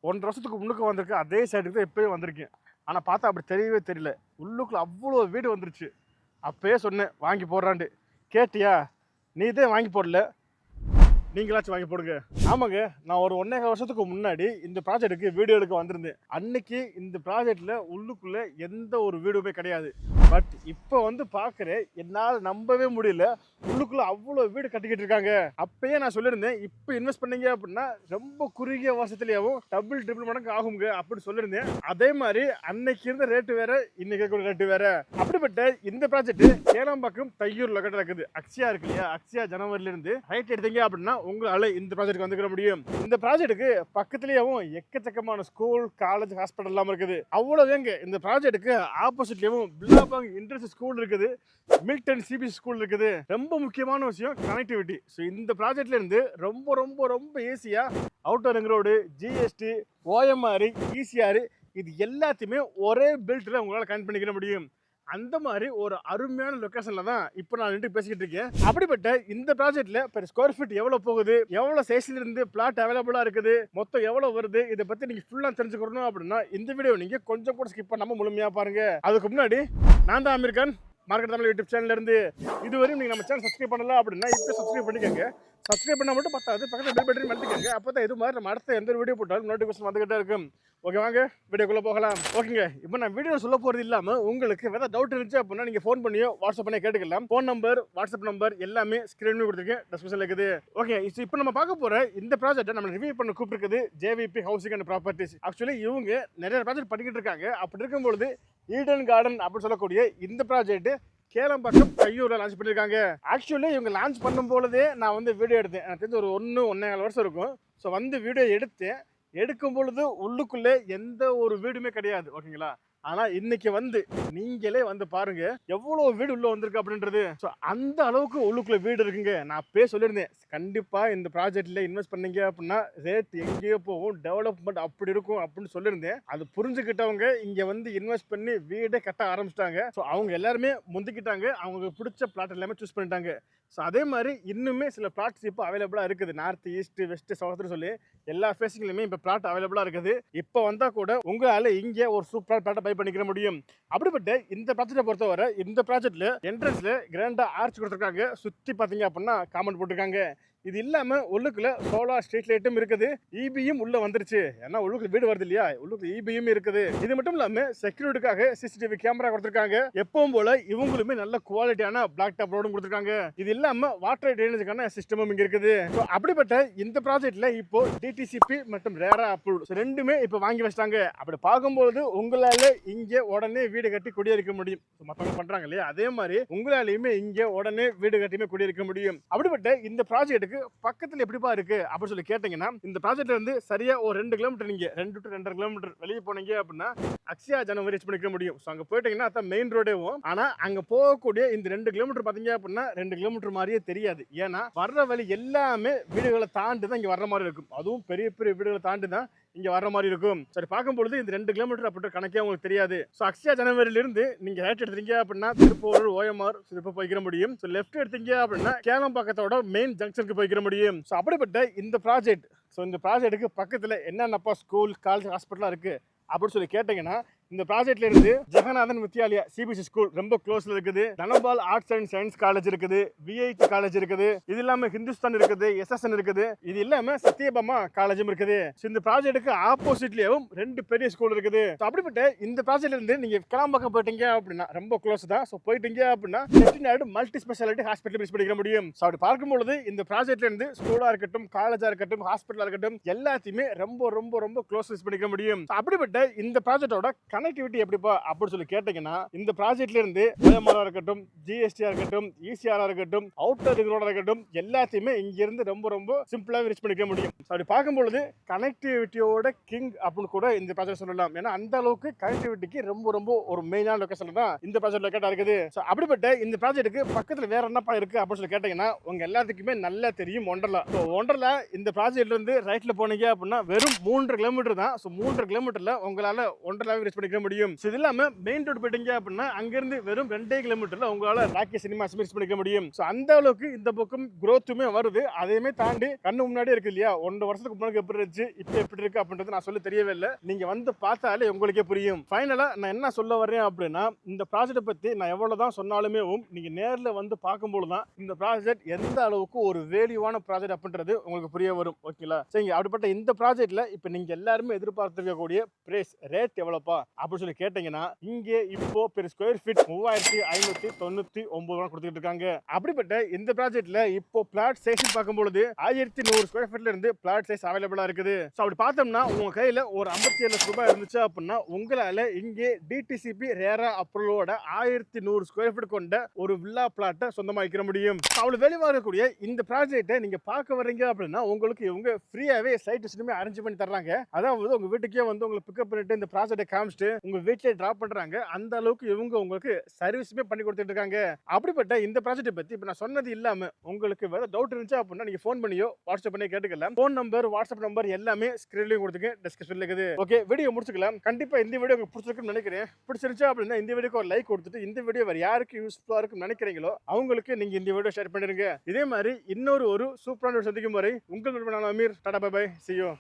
1.5 வருஷத்துக்கு முன்னுக்கு வந்திருக்கேன். அதே சைடுக்கு தான் இப்பயும் வந்திருக்கேன். ஆனா பார்த்தா அப்படி தெரியவே தெரியல. உள்ளுக்குள்ள அவ்வளோ வீடு வந்துருச்சு. அப்பயே சொன்னேன் வாங்கி போடுறான்ட்டு. கேட்டியா? நீ தான் வாங்கி போடல. நீங்களாச்சும் வாங்கி போடுங்க. ஆமாங்க, நான் ஒரு 1.5 வருஷத்துக்கு முன்னாடி இந்த ப்ராஜெக்ட்டுக்கு வீடியோ எடுக்க வந்திருந்தேன். அன்னைக்கு இந்த ப்ராஜெக்ட்ல உள்ளுக்குள்ள எந்த ஒரு வீடுமே கிடையாது. பட் இப்போ வந்து பார்க்குறேன், என்னால் நம்பவே முடியல. உள்ளுக்குள்ள அவ்வளோ வீடு கட்டிக்கிட்டு இருக்காங்க. அப்பயே நான் சொல்லியிருந்தேன், இப்போ இன்வெஸ்ட் பண்ணீங்க அப்படின்னா ரொம்ப குறுகிய வருஷத்துலேயும் ட்ரிபிள் மடங்கு ஆகுங்க அப்படின்னு சொல்லியிருந்தேன். அதே மாதிரி அன்னைக்கு இருந்த ரேட்டு வேற, இன்னைக்கு கூட ரேட்டு வேற. அப்படிப்பட்ட இந்த ப்ராஜெக்ட் கேளம்பாக்கம் தையூர் லொகேட் இருக்குது. அக்ஷயா இருக்கு இல்லையா, அக்ஷயா ஜனவரிலிருந்து ரைட் எடுத்தீங்க அப்படின்னா உங்களால இந்த ப்ராஜெக்ட் வந்துக்கிற முடியும். இந்த ப்ராஜெக்ட்டுக்கு பக்கத்துலயும் எக்கச்சக்கமான ஸ்கூல், காலேஜ், ஹாஸ்பிட்டல் எல்லாம் இருக்குது. அவ்வளவுதாங்க. இந்த ப்ராஜெக்ட்டுக்கு ஆப்போசிட்லயும் பில்லாபாங் இன்டர்நேஷனல் ஸ்கூல் இருக்குது, மில்டன் சிபிஎஸ்சி ஸ்கூல் இருக்குது. ரொம்ப முக்கியமான விஷயம் கனெக்டிவிட்டி. ஸோ இந்த ப்ராஜெக்ட்ல இருந்து ரொம்ப ரொம்ப ரொம்ப ஈஸியா outer ring road, GST, OMR, ECR இது எல்லாத்தையுமே ஒரே பெல்ட்ல உங்களால கனெக்ட் பண்ணிக்கிற முடியும். அந்த மாதிரி ஒரு அருமையான லொகேஷன்ல தான் இப்போ நான் நின்று பேசிக்கிட்டு இருக்கேன். அப்படிப்பட்ட இந்த ப்ராஜெக்ட்ல பெர் ஸ்கொயர் ஃபீட் எவ்வளவு போகுது, எவ்வளவு சைஸ்ல இருந்து பிளாட் அவைலபிளா இருக்குது, மொத்தம் எவ்வளவு வருது, இதை பத்தி நீங்க ஃபுல்லா தெரிஞ்சுக்கணும் அப்படின்னா இந்த வீடியோ நீங்க கொஞ்சம் கூட ஸ்கிப் பண்ணாம முழுமையா பாருங்க. அதுக்கு முன்னாடி நான் தான் அமீர் கான், மார்க்கெட் தமிழ் யூடியூப் சேனல்ல இருந்து இதுவரையும் நீங்க நம்ம சேனல் சப்ஸ்கிரைப் பண்ணல அப்படின்னா இப்போ சப்ஸ்கிரைப் பண்ணிக்கோங்க. சப்ஸ்கிரைப் பண்ணால் மட்டும் பத்தாது, பக்கத்தில் பெல் பட்டன் அழுத்திக்கோங்க. அப்போ தான் இது மாதிரி நம்ம அடுத்த எந்த வீடியோ போட்டாலும் நோட்டிஃபிகேஷன் வந்துகிட்டே இருக்கும். ஓகே, வாங்க வீடியோக்குள்ளே போகலாம். ஓகேங்க, இப்போ நான் வீடியோ சொல்ல போகிறது இல்லாமல் உங்களுக்கு ஏதாவது டவுட் இருந்துச்சு அப்படின்னா நீங்கள் ஃபோன் பண்ணியோ வாட்ஸ்அப் பண்ணியோ கேட்டுக்கலாம். ஃபோன் நம்பர், வாட்ஸ்அப் நம்பர் எல்லாமே ஸ்க்ரீன்லேயும் கொடுத்துருக்கேன், டிஸ்கிரிப்ஷனில் இருக்குது. ஓகே, இப்போ நம்ம பார்க்க போகிற இந்த ப்ராஜெக்ட்டை நம்ம ரிவ்யூ பண்ண கூப்பிட்டுருக்குது JVP housing and properties. Actually இவங்க நிறைய ப்ராஜெக்ட் பண்ணிக்கிட்டு இருக்காங்க. அப்படி இருக்கும்பொழுது ஈடன் கார்டன் அப்படின்னு சொல்லக்கூடிய இந்த ப்ராஜெக்ட் கேளம்பாக்கம் தையூரில் லான்ச் பண்ணியிருக்காங்க. ஆக்சுவலி இவங்க லான்ச் பண்ணும்போதே நான் வந்து வீடியோ எடுத்தேன். எனக்கு தெரிஞ்ச ஒரு 1.5 வருஷம் இருக்கும். ஸோ வந்து வீடியோ எடுக்கும் பொழுது உள்ளுக்குள்ளே எந்த ஒரு வீடுமே கிடையாது. ஓகேங்களா? ஆனால் இன்னைக்கு வந்து நீங்களே வந்து பாருங்க எவ்வளோ வீடு உள்ள வந்திருக்கு அப்படின்றது. ஸோ அந்த அளவுக்கு உள்ளுக்குள்ள வீடு இருக்குங்க. நான் அப்பயே சொல்லியிருந்தேன், கண்டிப்பாக இந்த ப்ராஜெக்ட்ல இன்வெஸ்ட் பண்ணீங்க அப்படின்னா ரேட் எங்கேயோ போகும், டெவலப்மெண்ட் அப்படி இருக்கும் அப்படின்னு சொல்லியிருந்தேன். அது புரிஞ்சுக்கிட்டவங்க இங்கே வந்து இன்வெஸ்ட் பண்ணி வீடே கட்ட ஆரம்பிச்சிட்டாங்க. ஸோ அவங்க எல்லாருமே முந்திக்கிட்டாங்க, அவங்களுக்கு பிடிச்ச பிளாட் எல்லாமே சூஸ் பண்ணிட்டாங்க. ஸோ அதே மாதிரி இன்னுமே சில பிளாட்ஸ் இப்போ அவைலபிளாக இருக்குது. நார்த், ஈஸ்ட், வெஸ்ட், சவுத்னு சொல்லி எல்லா ஃபேஸிங்லையுமே இப்போ பிளாட் அவைலபிளாக இருக்குது. இப்போ வந்தால் கூட உங்களால் இங்கே ஒரு சூப்பரான பிளாட்டை பை பண்ணிக்கிற முடியும். அப்படிப்பட்ட இந்த ப்ராஜெக்டை பொறுத்தவரை இந்த ப்ராஜெக்ட்ல என்ட்ரன்ஸ்ல கிராண்டா ஆர்ச் கொடுத்துருக்காங்க. சுற்றி பார்த்தீங்க அப்படின்னா காமெண்ட் போட்டிருக்காங்க. இது இல்லாம உள்ளுக்குள்ள சோலார் ஸ்ட்ரீட் லைட்டும் இருக்குது, இபியும் உள்ள வந்துருச்சு. ஏன்னா உள்ளுக்குள்ள வீடு வருது இல்லையா, உள்ளுக்குள்ள இபியும் இருக்குது. இது மட்டும் இல்லாம செக்யூரிட்டிக்காக சிசிடிவி கேமரா கொடுத்துருக்காங்க. எப்பவும் போல இவங்களுமே நல்ல குவாலிட்டியான பிளாக் டாப் ரோடும் கொடுத்துருக்காங்க. இது இல்லாம வாட்டர் ட்ரைனேஜுக்கான சிஸ்டமும் இங்க இருக்குது. அப்படிப்பட்ட இந்த ப்ராஜெக்ட்ல இப்போ டிடிசிபி மற்றும் ரேரா அப்ரூவ்ட் ரெண்டுமே இப்போ வாங்கி வச்சிட்டாங்க. அப்படி பார்க்கும்போது உங்களால இங்க உடனே வீடு கட்டி குடியிருக்க முடியும். மற்றவங்க பண்றாங்க இல்லையா, அதே மாதிரி உங்களாலையுமே இங்க உடனே வீடு கட்டியுமே குடியிருக்க முடியும். அப்படிப்பட்ட இந்த ப்ராஜெக்ட்டுக்கு பக்கத்துல எப்படிப்பா இருக்கு அப்படின்னு சொல்லி கேட்டீங்கன்னா, இந்த ப்ராஜெக்ட்ல இருந்து சரியா ஒரு 2 கிலோமீட்டர், நீங்க 2 to 2.5 கிலோமீட்டர் வெளியே போனீங்க அப்படின்னா அக்ஷயா ஜனவரி ரீச் பண்ணிக்க முடியும். ஸோ அங்க போயிட்டீங்கன்னா அதான் மெயின் ரோடேவும். ஆனா அங்க போகக்கூடிய இந்த 2 கிலோமீட்டர் பாத்தீங்க அப்படின்னா 2 கிலோமீட்டர் மாதிரியே தெரியாது. ஏன்னா வர்ற வழி எல்லாமே வீடுகளை தாண்டி தான் இங்க வர்ற மாதிரி இருக்கும். அதுவும் பெரிய பெரிய வீடுகளை தாண்டி தான் இங்க வர்ற மாதிரி இருக்கும். சரி, பார்க்கும்பொழுது இந்த 2 கிலோமீட்டர் அப்படின்ற கணக்கே உங்களுக்கு தெரியாது. ஸோ அக்ஷயா ஜனவரியில இருந்து நீங்க ரைட் எடுத்தீங்க அப்படின்னா திருப்பூர், ஓஎம்ஆர் இப்போ போய்க்கிற முடியும். ஸோ லெஃப்ட் எடுத்தீங்க அப்படின்னா கேளம்பாக்கத்தோட மெயின் ஜங்ஷனுக்கு போய்க்கிற முடியும். ஸோ அப்படிப்பட்ட இந்த ப்ராஜெக்ட், ஸோ இந்த ப்ராஜெக்ட்டுக்கு பக்கத்தில் என்னென்னப்பா ஸ்கூல், காலேஜ், ஹாஸ்பிட்டலாக இருக்குது அப்படின்னு சொல்லி கேட்டிங்கன்னா, இந்த ப்ராஜெக்ட்ல இருந்து ஜெகநாதன் வித்யாலயா சிபிஎஸ்சி ஸ்கூல் ரொம்ப க்ளோஸ்ல இருக்குது, Dhanapal arts and science college இருக்குது, விஐடி காலேஜ் இருக்குது, இது இல்லாம ஹிந்துஸ்தான் இருக்குது, எஸ்எஸ்என் இருக்குது, இது இல்லாம சத்யபாமா காலேஜும் இருக்குது. இந்த ப்ராஜெக்ட்டுக்கு ஆப்போசிட்லயும் 2 பெரிய ஸ்கூல் இருக்குது. அப்படிப்பட்ட இந்த ப்ராஜெக்ட்ல இருந்து நீங்க கிளம்பாக்கம் போயிட்டீங்க அப்படின்னா ரொம்ப க்ளோஸ் தான். ஸோ போயிட்டீங்க அப்படின்னா Chettinad multi speciality hospital visit பண்ணிக்க முடியும். ஸோ அப்படி பார்க்கும்பொழுது இந்த ப்ராஜெக்ட்ல இருந்து ஸ்கூலா இருக்கட்டும், காலேஜா இருக்கட்டும், ஹாஸ்பிட்டலா இருக்கட்டும் எல்லாத்தையுமே ரொம்ப ரொம்ப ரொம்ப க்ளோஸ் விசிட் பண்ணிக்க முடியும். அப்படிப்பட்ட இந்த ப்ராஜெக்டோட கனெக்டிவிட்டி எப்படிப்பா அப்படின்னு சொல்லி கேட்டீங்கன்னா, இந்த ப்ராஜெக்ட்ல இருந்து ஓஎம்ஆர் இருக்கட்டும், ஜிஎஸ்டியா இருக்கட்டும், இசிஆர் இருக்கட்டும், அவுட்டர் ரிங் ரோடா இருக்கட்டும் எல்லாத்தையுமே இங்க இருந்து ரொம்ப ரொம்ப சிம்பிளா ரீச் பண்ணிக்க முடியும். அப்படி பார்க்கும்பொழுது கனெக்டிவிட்டியோட கிங் அப்படின்னு கூட இந்த ப்ராஜெக்ட் சொல்லலாம். ஏன்னா அந்த அளவுக்கு கனெக்டிவிட்டிக்கு ரொம்ப ரொம்ப ஒரு மெயினான லொகேஷன் தான் இந்த ப்ராஜெக்ட் லொகேட்டா இருக்குது. அப்படிப்பட்ட இந்த ப்ராஜெக்ட்டுக்கு பக்கத்துல வேற என்னப்பா இருக்கு அப்படின்னு சொல்லி கேட்டீங்கன்னா, உங்க எல்லாத்துக்குமே நல்லா தெரியும் ஒண்டர்லா. ஸோ ஒண்டர்லா இந்த ப்ராஜெக்ட்ல இருந்து ரைட்ல போனீங்க அப்படின்னா வெறும் 3 கிலோமீட்டர் தான். ஸோ 3 கிலோமீட்டர்ல உங்களால ஒண்டர்லாவே ரீச் பண்ணிக்க முடியும். இது இல்லாம மெயின் ரோடு போயிட்டீங்க அப்படின்னா அங்கிருந்து வெறும் 2 கிலோமீட்டர்ல உங்களால ராக்கி சினிமா எக்ஸ்பீரியன்ஸ் பண்ணிக்க முடியும். ஸோ அந்த அளவுக்கு இந்த பக்கம் growthமே வருது. அதையுமே தாண்டி கண்ணு முன்னாடி இருக்கு இல்லையா, 1 வருஷத்துக்கு முன்னாடி எப்படி இருந்துச்சு இப்போ எப்படி இருக்கு அப்படின்றது நான் சொல்ல தெரியவே இல்லை. நீங்க வந்து பார்த்தாலே உங்களுக்கே புரியும். ஃபைனலா நான் என்ன சொல்ல வரேன் அப்படின்னா, இந்த ப்ராஜெக்ட் பத்தி நான் எவ்வளவுதான் சொன்னாலுமே நீங்க நேர்ல வந்து பார்க்கும்போது தான் இந்த ப்ராஜெக்ட் எந்த அளவுக்கு ஒரு வேல்யூவான ப்ராஜெக்ட் அப்படின்றது உங்களுக்கு புரிய வரும். ஓகேங்களா? சரிங்க, அப்படிப்பட்ட இந்த ப்ராஜெக்ட்ல இப்போ நீங்க எல்லாருமே எதிர்பார்த்திருக்கக்கூடிய பிரைஸ் ரேட் எவ்வளோப்பா அப்படின்னு சொல்லி கேட்டீங்கன்னா, இங்கே இப்போ பெர் ஸ்கொயர் ஃபீட் 3599 கொடுத்துட்டு இருக்காங்க. அப்படிப்பட்ட இந்த ப்ராஜெக்ட்ல இப்போ பிளாட் சைஸ் பார்க்கும்போது 1100 ஸ்கொயர் ஃபீட்ல இருந்து பிளாட் சைஸ் அவைலபிளா இருக்குது. ஸோ அப்படி பார்த்தோம்னா உங்க கையில ஒரு 57 லட்சம் ரூபாய் இருந்துச்சு அப்படின்னா உங்களால இங்கே டிடிசிபி ரேரா அப்ரூவலோட 1100 ஸ்கொயர் ஃபீட் கொண்ட ஒரு வில்லா பிளாட்டை சொந்தமா வைக்க முடியும். அவ்வளவு வெளிவா இருக்கக்கூடிய இந்த ப்ராஜெக்ட்டை நீங்க பார்க்க வரீங்க அப்படின்னா உங்களுக்கு இவங்க ஃப்ரீயாவே சைட் விசிட்டுமே அரேஞ்ச் பண்ணி தர்றாங்க. அதாவது உங்க வீட்டுக்கே வந்து உங்களை பிக்கப் பண்ணிட்டு இந்த ப்ராஜெக்ட்டை காமிச்சிட்டு உங்க வீட்டிலே டிராப் பண்றாங்க. அந்த அளவுக்கு இவங்க உங்களுக்கு சர்வீஸுமே பண்ணி கொடுத்துட்டு இருக்காங்க. அப்படிப்பட்ட இந்த ப்ராஜெக்ட்டை பத்தி இப்ப நான் சொன்னது இல்லாம உங்களுக்கு வேற டவுட் இருந்துச்சு அப்படின்னா நீங்க ஃபோன் பண்ணியோ வாட்ஸ்அப் பண்ணி கேட்டுக்கலாம். ஃபோன் நம்பர், வாட்ஸ்அப் நம்பர் எல்லாமே ஸ்கிரீன்லயும் கொடுத்துருக்கேன், டிஸ்கிரிப்ஷன்ல இருக்குது. ஓகே, வீடியோ முடிச்சுக்கலாம். கண்டிப்பா இந்த வீடியோ உங்களுக்கு பிடிச்சிருக்குன்னு நினைக்கிறேன். பிடிச்சிருந்துச்சு அப்படின்னா இந்த வீடியோக்கு ஒரு லைக் கொடுத்துட்டு இந்த வீடியோ வேற யாருக்கு யூஸ்ஃபுல்லா இருக்குன்னு நினைக்கிறீங்களோ அவங்களுக்கு நீங்க இந்த வீடியோ ஷேர் பண்ணிருங்க. இதே மாதிரி இன்னொரு சூப்பரான சந்திக்கும் வரை உங்கள் Ameer. Tata, bye bye, see you.